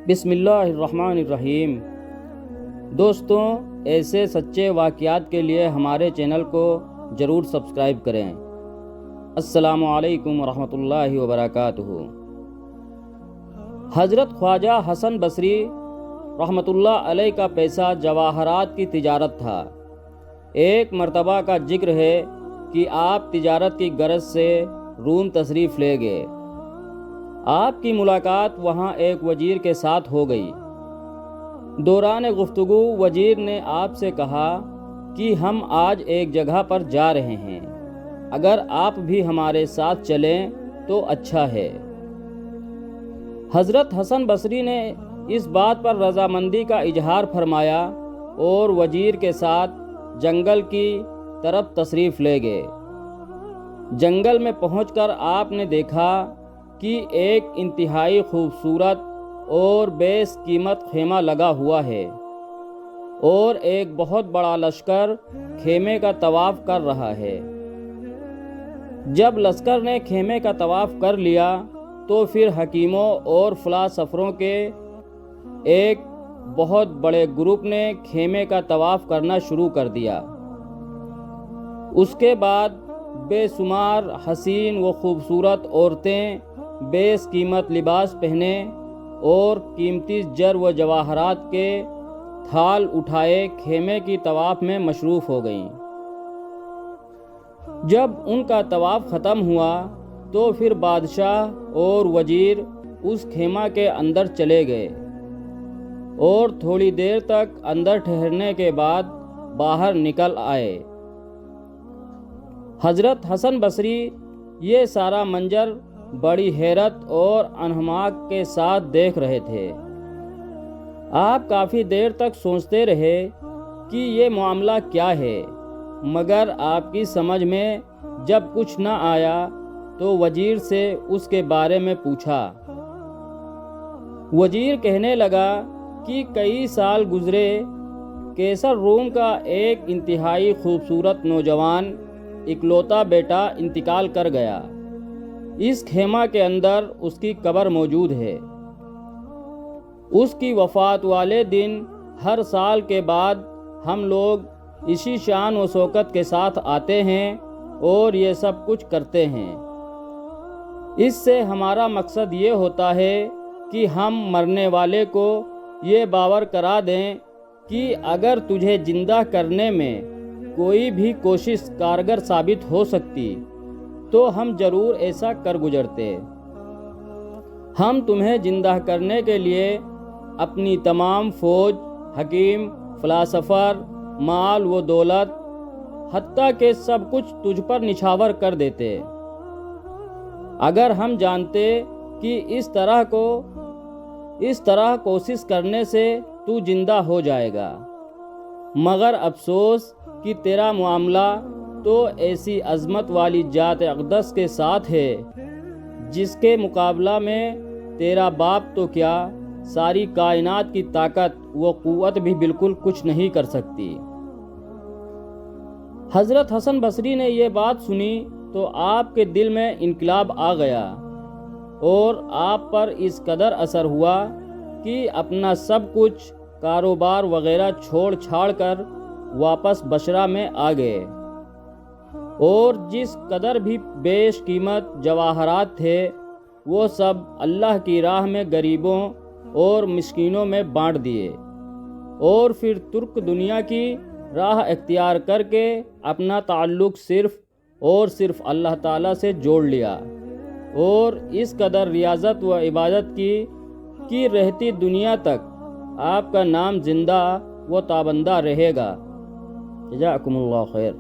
بسم اللہ الرحمن الرحیم۔ دوستوں، ایسے سچے واقعات کے لیے ہمارے چینل کو ضرور سبسکرائب کریں۔ السلام علیکم ورحمۃ اللہ وبرکاتہ۔ حضرت خواجہ حسن بصری رحمۃ اللہ علیہ کا پیشہ جواہرات کی تجارت تھا۔ ایک مرتبہ کا ذکر ہے کہ آپ تجارت کی غرض سے روم تشریف لے گئے۔ آپ کی ملاقات وہاں ایک وزیر کے ساتھ ہو گئی۔ دوران گفتگو وزیر نے آپ سے کہا کہ ہم آج ایک جگہ پر جا رہے ہیں، اگر آپ بھی ہمارے ساتھ چلیں تو اچھا ہے۔ حضرت حسن بصری نے اس بات پر رضامندی کا اظہار فرمایا اور وزیر کے ساتھ جنگل کی طرف تشریف لے گئے۔ جنگل میں پہنچ کر آپ نے دیکھا کہ ایک انتہائی خوبصورت اور بیش قیمت خیمہ لگا ہوا ہے اور ایک بہت بڑا لشکر خیمے کا طواف کر رہا ہے۔ جب لشکر نے خیمے کا طواف کر لیا تو پھر حکیموں اور فلاسفروں کے ایک بہت بڑے گروپ نے خیمے کا طواف کرنا شروع کر دیا۔ اس کے بعد بے شمار حسین و خوبصورت عورتیں بیش قیمت لباس پہنے اور قیمتی زر و جواہرات کے تھال اٹھائے خیمے کی طواف میں مصروف ہو گئیں۔ جب ان کا طواف ختم ہوا تو پھر بادشاہ اور وزیر اس خیمہ کے اندر چلے گئے اور تھوڑی دیر تک اندر ٹھہرنے کے بعد باہر نکل آئے۔ حضرت حسن بصری یہ سارا منظر بڑی حیرت اور انہماک کے ساتھ دیکھ رہے تھے۔ آپ کافی دیر تک سوچتے رہے کہ یہ معاملہ کیا ہے، مگر آپ کی سمجھ میں جب کچھ نہ آیا تو وزیر سے اس کے بارے میں پوچھا۔ وزیر کہنے لگا کہ کئی سال گزرے، قیصر روم کا ایک انتہائی خوبصورت نوجوان اکلوتا بیٹا انتقال کر گیا۔ اس خیمہ کے اندر اس کی قبر موجود ہے۔ اس کی وفات والے دن ہر سال کے بعد ہم لوگ اسی شان و شوکت کے ساتھ آتے ہیں اور یہ سب کچھ کرتے ہیں۔ اس سے ہمارا مقصد یہ ہوتا ہے کہ ہم مرنے والے کو یہ باور کرا دیں کہ اگر تجھے زندہ کرنے میں کوئی بھی کوشش کارگر ثابت ہو سکتی تو ہم ضرور ایسا کر گزرتے۔ ہم تمہیں زندہ کرنے کے لیے اپنی تمام فوج، حکیم، فلاسفر، مال و دولت، حتیٰ کہ سب کچھ تجھ پر نچھاور کر دیتے، اگر ہم جانتے کہ اس طرح کوشش کرنے سے تو زندہ ہو جائے گا۔ مگر افسوس کہ تیرا معاملہ تو ایسی عظمت والی ذات اقدس کے ساتھ ہے جس کے مقابلہ میں تیرا باپ تو کیا، ساری کائنات کی طاقت و قوت بھی بالکل کچھ نہیں کر سکتی۔ حضرت حسن بصری نے یہ بات سنی تو آپ کے دل میں انقلاب آ گیا اور آپ پر اس قدر اثر ہوا کہ اپنا سب کچھ کاروبار وغیرہ چھوڑ چھاڑ کر واپس بصرہ میں آ گئے اور جس قدر بھی بیش قیمت جواہرات تھے وہ سب اللہ کی راہ میں غریبوں اور مسکینوں میں بانٹ دیے اور پھر ترک دنیا کی راہ اختیار کر کے اپنا تعلق صرف اور صرف اللہ تعالیٰ سے جوڑ لیا اور اس قدر ریاضت و عبادت کی رہتی دنیا تک آپ کا نام زندہ و تابندہ رہے گا۔ جزاکم اللہ خیر۔